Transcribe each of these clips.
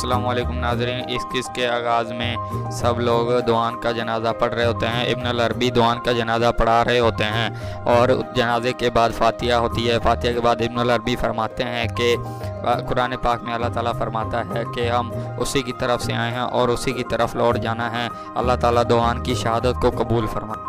अस्सलाम वालेकुम नाज़रीन। इस किस के आगाज़ में सब लोग दुआन का जनाजा पढ़ रहे होते हैं। इब्न अल अरबी दुआन का जनाजा पढ़ा रहे होते हैं और जनाजे के बाद फातिहा होती है। फातिहा के बाद इब्न अल अरबी फरमाते हैं कि कुरान पाक में अल्लाह ताला फरमाता है कि हम उसी की तरफ से आए हैं और उसी की तरफ लौट जाना है। अल्लाह ताला दुआन की शहादत को कबूल फरमा।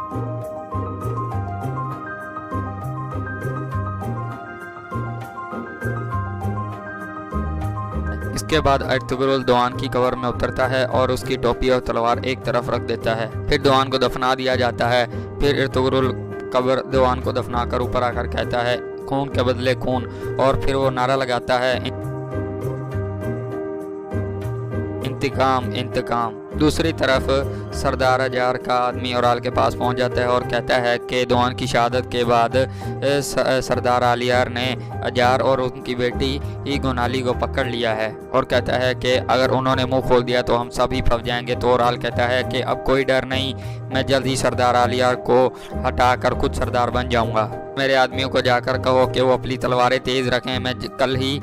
इसके बाद अर्तुगरुल दुआन की कब्र में उतरता है और उसकी टोपी और तलवार एक तरफ रख देता है। फिर दुआन को दफना दिया जाता है। फिर अर्तुगरुल कब्र दुआन को दफना कर ऊपर आकर कहता है खून के बदले खून, और फिर वो नारा लगाता है इंतकाम इंतकाम। दूसरी तरफ सरदार अजार का आदमी औराल के पास पहुंच जाता है और कहता है कि दुआन की शहादत के बाद सरदार आलियार ने अजार और उनकी बेटी गुनाली को पकड़ लिया है और कहता है कि अगर उन्होंने मुंह खोल दिया तो हम सभी फंस जाएंगे। तो औराल कहता है कि अब कोई डर नहीं, मैं जल्द ही सरदार आलियार को हटाकर खुद सरदार बन जाऊंगा। मेरे आदमियों को जाकर कहो कि वो अपनी तलवारें तेज़ रखें। मैं कल ही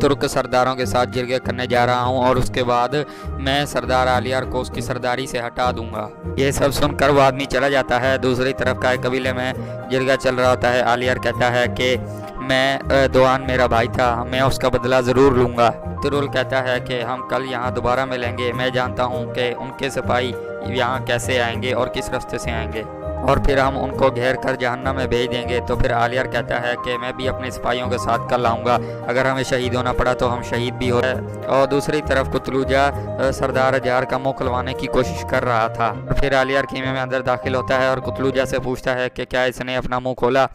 तुर्क सरदारों के साथ जिरगे करने जा रहा हूँ और उसके बाद मैं सरदार आलियार को उसकी सरदारी से हटा दूंगा। ये सब सुनकर वो आदमी चला जाता है। दूसरी तरफ का कबीले में जिरगा चल रहा होता है। आलियार कहता है कि मैं दुआन मेरा भाई था, मैं उसका बदला ज़रूर लूँगा। तुरुल कहता है कि हम कल यहाँ दोबारा मिलेंगे। मैं जानता हूँ कि उनके सिपाही यहाँ कैसे आएंगे और किस रास्ते से आएंगे और फिर हम उनको घेर कर जहन्नम में भेज देंगे। तो फिर आलियार कहता है कि मैं भी अपने सिपाहियों के साथ कल आऊँगा, अगर हमें शहीद होना पड़ा तो हम शहीद भी हो। और दूसरी तरफ कुतलूजा सरदार अजार का मुंह खुलवाने की कोशिश कर रहा था। फिर आलियार कीमे में अंदर दाखिल होता है और कुतलूजा से पूछता है कि क्या इसने अपना मुंह खोला।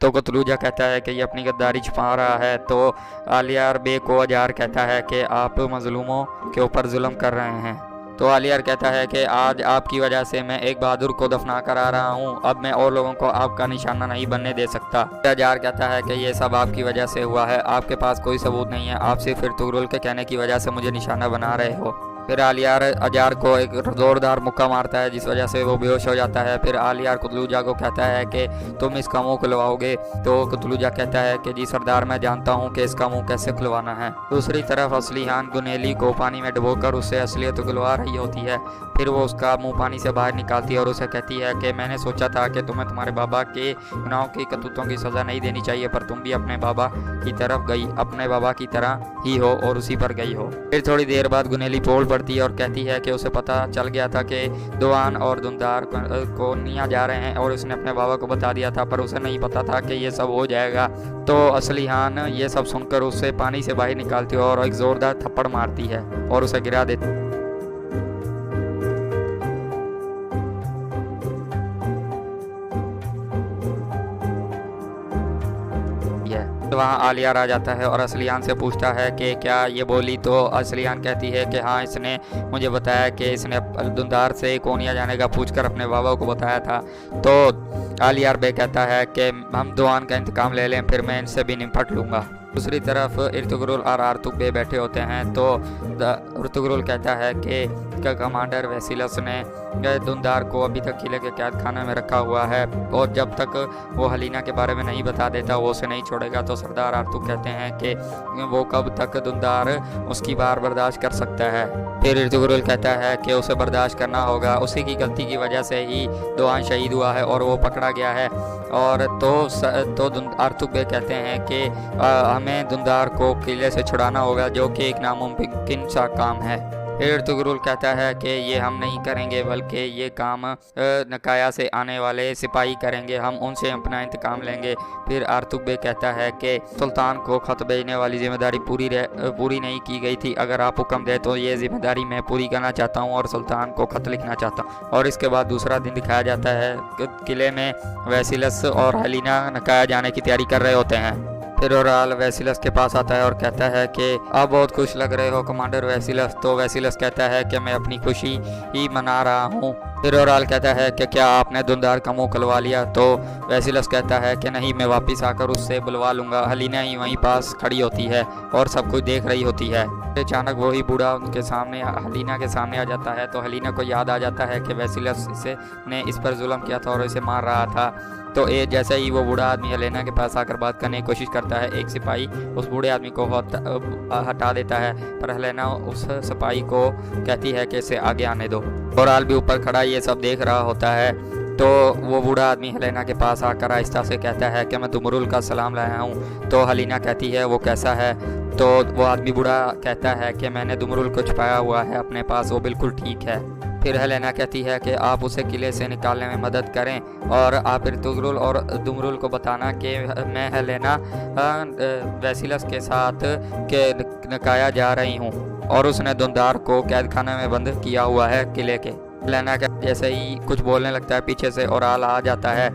तो कुतलूजा कहता है कि ये अपनी गद्दारी छुपा रहा है। तो आलियार बे को अजार कहता है कि आप मजलूमों के ऊपर जुल्म कर रहे हैं। तो आलियार कहता है कि आज आपकी वजह से मैं एक बहादुर को दफना कर आ रहा हूँ, अब मैं और लोगों को आपका निशाना नहीं बनने दे सकता। अजार कहता है कि ये सब आपकी वजह से हुआ है, आपके पास कोई सबूत नहीं है, आप सिर्फ तुगरुल के कहने की वजह से मुझे निशाना बना रहे हो। फिर आलियार अजार को एक ज़ोरदार मुक्का मारता है जिस वजह से वो बेहोश हो जाता है। फिर आलियार कुतलूजा को कहता है कि तुम इसका मुंह खुलवाओगे। तो कुतलूजा कहता है कि जी सरदार, मैं जानता हूँ कि इसका मुंह कैसे खुलवाना है। दूसरी तरफ असलिहान गुनेली को पानी में डुबोकर उससे असलियत खुलवा रही होती है। फिर वो उसका मुंह पानी से बाहर निकालती है और उसे कहती है कि मैंने सोचा था कि तुम्हें तुम्हारे बाबा के गुनाहों की करतूतों की सज़ा नहीं देनी चाहिए, पर तुम भी अपने बाबा की तरफ गई, अपने बाबा की तरह ही हो और उसी पर गई हो। फिर थोड़ी देर बाद गुनेली पोल पड़ती है और कहती है कि उसे पता चल गया था कि दुआन और दुंदार को निया जा रहे हैं और उसने अपने बाबा को बता दिया था, पर उसे नहीं पता था कि ये सब हो जाएगा। तो असलिहान ये सब सुनकर उसे पानी से बाहर निकालती है और एक ज़ोरदार थप्पड़ मारती है और उसे गिरा देती है। वहाँ आलियार आ जाता है और असलियान से पूछता है कि क्या ये बोली। तो असलियान कहती है कि हाँ, इसने मुझे बताया कि इसने दुंदार से कोनिया जाने का पूछकर अपने बाबा को बताया था। तो आलियार बे कहता है कि हम दुआन का इंतकाम ले लें, फिर मैं इनसे भी निपट लूँगा। दूसरी तरफ अर्तुगरुल और आर्तुक बे बैठे होते हैं। तो अर्तुगरुल कहता है कि कमांडर वेसिलस ने दुंदार को अभी तक किले के कैद खाने में रखा हुआ है और जब तक वो हलीना के बारे में नहीं बता देता वो उसे नहीं छोड़ेगा। तो सरदार आर्तुक कहते हैं कि वो कब तक दुंदार उसकी बार बर्दाश्त कर सकता है। फिर अर्तुगरुल कहता है कि उसे बर्दाश्त करना होगा, उसी की गलती की वजह से ही दुआन शहीद हुआ है और वो पकड़ा गया है। और तो आर्तुक बे कहते हैं कि हमें दुंदार को किले से छुड़ाना होगा, जो कि एक नामुमकिन सा काम है। फिर अर्तुगरुल कहता है कि ये हम नहीं करेंगे, बल्कि ये काम नकाया से आने वाले सिपाही करेंगे, हम उनसे अपना इंतकाम लेंगे। फिर आर्तुक बे कहता है कि सुल्तान को खत भेजने वाली जिम्मेदारी पूरी नहीं की गई थी, अगर आप हुक्म दे तो ये जिम्मेदारी मैं पूरी करना चाहता हूँ और सुल्तान को खत लिखना चाहता हूँ। और इसके बाद दूसरा दिन दिखाया जाता है, किले में वेसिलस और हलीना नकाया जाने की तैयारी कर रहे होते हैं। फिर औराल वेसिलस के पास आता है और कहता है कि आप बहुत खुश लग रहे हो कमांडर वेसिलस। तो वेसिलस कहता है कि मैं अपनी खुशी ही मना रहा हूँ। फिर ओराल कहता है कि क्या आपने धुंधार का मुंह खुलवा लिया? तो वेसिलस कहता है कि नहीं, मैं वापस आकर उससे बुलवा लूँगा। हलीना ही वहीं पास खड़ी होती है और सब कुछ देख रही होती है। अचानक वही बूढ़ा उनके सामने हलीना के सामने आ जाता है। तो हलीना को याद आ जाता है कि वेसिलस ने इस पर जुल्म किया था और इसे मार रहा था। तो ये जैसे ही वो बूढ़ा आदमी हेलेना के पास आकर बात करने की कोशिश करता है, एक सिपाही उस बूढ़े आदमी को हटा देता है, पर हेलेना उस सिपाही को कहती है कि इसे आगे आने दो। ओराल भी ऊपर खड़ा ये सब देख रहा होता है। तो वो बूढ़ा आदमी हेलेना के पास आकर आहिस्ता से कहता है कि मैं दुमरुल का सलाम लाया हूँ। तो हलीना कहती है वो कैसा है? तो वो आदमी बूढ़ा कहता है कि मैंने दुमरुल को छुपाया हुआ है अपने पास, वो बिल्कुल ठीक है। फिर हेलेना कहती है कि आप उसे किले से निकालने में मदद करें और आप इर्तुग्रुल और दुमरुल को बताना कि मैं हेलेना वेसिलस के साथ के नकाया जा रही हूँ और उसने धुंधार को कैद खाने में बंद किया हुआ है किले के। हेलेना जैसे ही कुछ बोलने लगता है, पीछे से ओराल आ जाता है।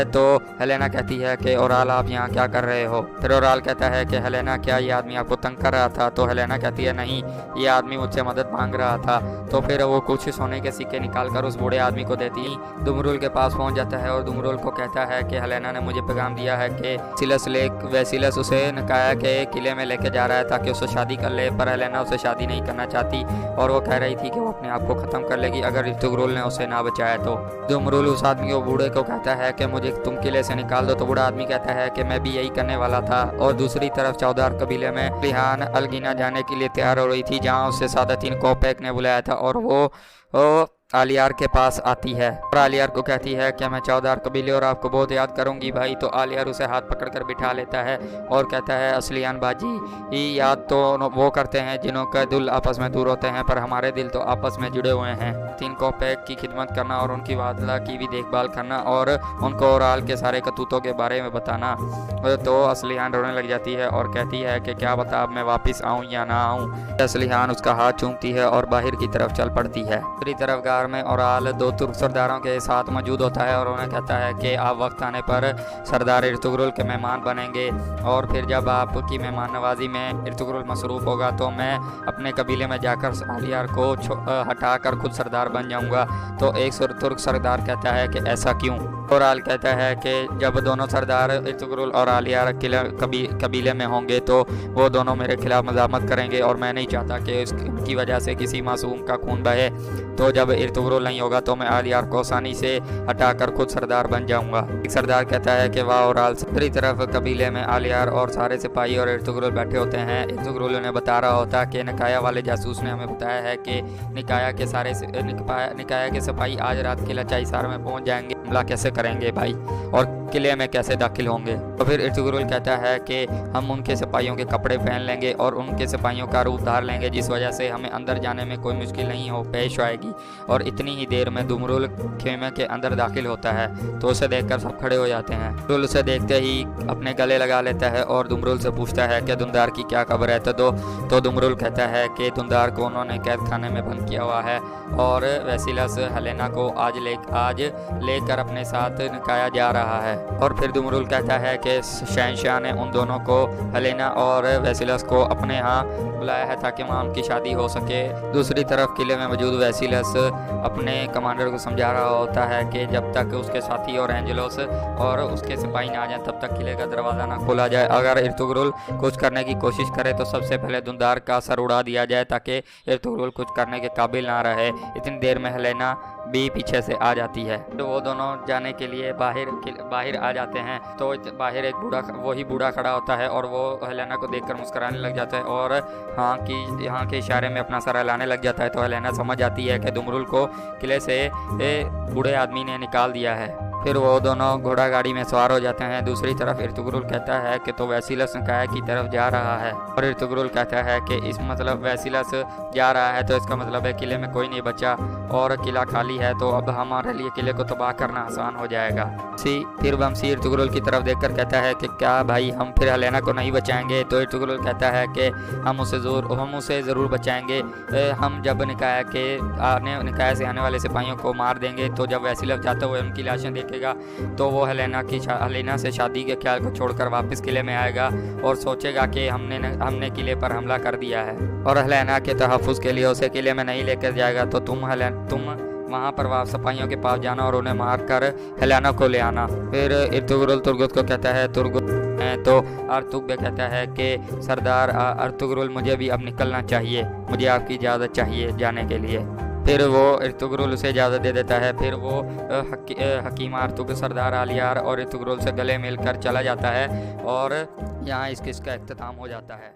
तो हेलेना कहती है कि ओराल आप यहाँ क्या कर रहे हो? फिर ओराल कहता है कि हेलेना क्या ये आदमी आपको तंग कर रहा था? तो हेलेना कहती है नहीं, ये आदमी मुझसे मदद मांग रहा था। तो फिर वो कुछ सोने के सिक्के निकालकर उस बूढ़े आदमी को देती ही दुमरुल के पास पहुँच जाता है और दुमरुल को कहता है कि हेलेना ने मुझे पैगाम दिया है कि वेसिलस उसे नकाया के किले में लेके जा रहा है ताकि उससे शादी कर ले, पर हेलेना उसे शादी नहीं करना चाहती और वो कह रही थी कि वो अपने आप को ख़त्म कर लेगी अगर इर्तुग्रुल ने उसे ना बचाया तो। दुमरुल उस आदमी को बूढ़े को कहता है कि मुझे तुम किले से निकाल दो। तो बूढ़ा आदमी कहता है कि मैं भी यही करने वाला था। और दूसरी तरफ चौधार कबीले में रिहान अलगिना जाने के लिए तैयार हो रही थी, जहाँ उससे सादतीन कोपेक ने बुलाया था और वो आलियार के पास आती है और आलियार को कहती है कि मैं चौधार कबीले और आपको बहुत याद करूंगी भाई। तो आलियार उसे हाथ पकड़कर बिठा लेता है और कहता है असलियान बाजी, याद तो वो करते हैं जिन्हों का दिल आपस में दूर होते हैं, पर हमारे दिल तो आपस में जुड़े हुए हैं। तीन कोपेक की खिदमत करना और उनकी वादला की भी देखभाल करना और उनको ओराल के सारे कतूतों के बारे में बताना। तो असलियान रोने लग जाती है और कहती है कि क्या बता, अब मैं वापस आऊँ या ना आऊँ? असलियान उसका हाथ चूमती है और बाहर की तरफ चल पड़ती है। दूसरी तरफ में ओराल दो तुर्क सरदारों के साथ मौजूद होता है और उन्हें कहता है कि आप वक्त आने पर सरदार इर्तुग्रुल के मेहमान बनेंगे और फिर जब आपकी मेहमान नवाजी में इर्तुग्रुल मसरूफ़ होगा तो मैं अपने कबीले में जाकर आलियार को हटाकर खुद सरदार बन जाऊंगा। तो एक तुर्क सरदार कहता है कि ऐसा क्यों? ओराल कहता है कि जब दोनों सरदार इर्तुग्रुल और आलियार कबीले में होंगे तो वो दोनों मेरे खिलाफ मज़ामत करेंगे और मैं नहीं चाहता कि उसकी वजह से किसी मासूम का खून बहे। तो जब इर्तुग्रुल नहीं होगा तो मैं आलियार को आसानी से हटाकर खुद सरदार बन जाऊंगा। एक सरदार कहता है कि वाह ओराल। दूसरी तरफ कबीले में आलियार और सारे सिपाही और इर्तुग्रुल बैठे होते हैं। इर्तुग्रुल उन्हें बता रहा होता कि निकाया वाले जासूस ने हमें बताया है कि निकाया के सिपाही आज रात किला चाइसार में पहुंच जाएंगे। हमला कैसे करेंगे भाई और किले में कैसे दाखिल होंगे? तो फिर इर्तुग्रुल कहता है कि हम उनके सिपाहियों के कपड़े पहन लेंगे और उनके सिपाहियों का रूप धार लेंगे, जिस वजह से हमें अंदर जाने में कोई मुश्किल नहीं हो पेश आएगी। और इतनी ही देर में दुमरुल खेमे के अंदर दाखिल होता है तो उसे देखकर सब खड़े हो जाते हैं। दुमरुल उसे देखते ही अपने गले लगा लेता है और दुमरुल से पूछता है कि धुंधार की क्या खबर है? तो दुमरुल कहता है कि धुंधार को उन्होंने कैद खाने में बंद किया हुआ है और वेसिलस हेलेना को आज लेकर अपने साथ निकाया जा रहा है। और फिर दुमरुल कहता है कि शहंशाह ने उन दोनों को, हेलेना और वेसिलस को, अपने यहाँ बुलाया है ताकि वहाँ उनकी शादी हो सके। दूसरी तरफ किले में मौजूद वेसिलस अपने कमांडर को समझा रहा होता है कि जब तक उसके साथी और एंजेलोस और उसके सिपाही ना आ जाए तब तक किले का दरवाज़ा ना खोला जाए। अगर इर्तुग्रुल कुछ करने की कोशिश करे तो सबसे पहले धुंधार का सर उड़ा दिया जाए ताकि इर्तुग्रुल कुछ करने के काबिल ना रहे। इतनी देर में हेलेना भी पीछे से आ जाती है। तो वो दोनों जाने के लिए बाहर आ जाते हैं। तो बाहर एक वही बूढ़ा खड़ा होता है और वो हेलेना को देखकर मुस्कुराने लग जाता है और यहाँ के इशारे में अपना सर हिलाने लग जाता है। तो हेलेना समझ जाती है कि दुमरुल को किले से बूढ़े आदमी ने निकाल दिया है। फिर वो दोनों घोड़ा गाड़ी में सवार हो जाते हैं। दूसरी तरफ इर्तुग्रुल कहता है कि तो वेसिलस निकाया की तरफ जा रहा है और इर्तुग्रुल कहता है कि इस मतलब वेसिलस जा रहा है तो इसका मतलब है किले में कोई नहीं बचा और किला खाली है, तो अब हमारे लिए किले को तबाह करना आसान हो जाएगा। फिर वंशी इर्तुग्रुल की तरफ देखकर कहता है कि क्या भाई हम फिर हेलेना को नहीं बचाएंगे? तो इर्तुग्रुल कहता है कि हम उसे ज़रूर बचाएंगे। हम जब निकाया से आने वाले सिपाहियों को मार देंगे तो जब वेसिलस जाते हुए उनकी लाशें देखेगा तो वो हेलेना से शादी के ख्याल को छोड़कर वापस किले में आएगा और सोचेगा कि हमने किले पर हमला कर दिया है और हेलेना के तहफ़्फ़ुज़ के लिए उसे किले में नहीं लेकर जाएगा। तो तुम वहाँ पर वह सिपाहियों के पास जाना और उन्हें मार कर हेलेना को ले आना। फिर इर्तुगरुल तुर्गुत को कहता है तो अर्तुगरुल कहता है कि सरदार अर्तुगरुल, मुझे भी अब निकलना चाहिए, मुझे आपकी इजाज़त चाहिए जाने के लिए। फिर वो इर्तुगरुल उसे इजाज़त दे देता है। फिर वो हकीम अर्तुगरुल सरदार आलियार और इर्तुगरुल से गले मिलकर चला जाता है और यहाँ इस किस्से का इख्तिताम हो जाता है।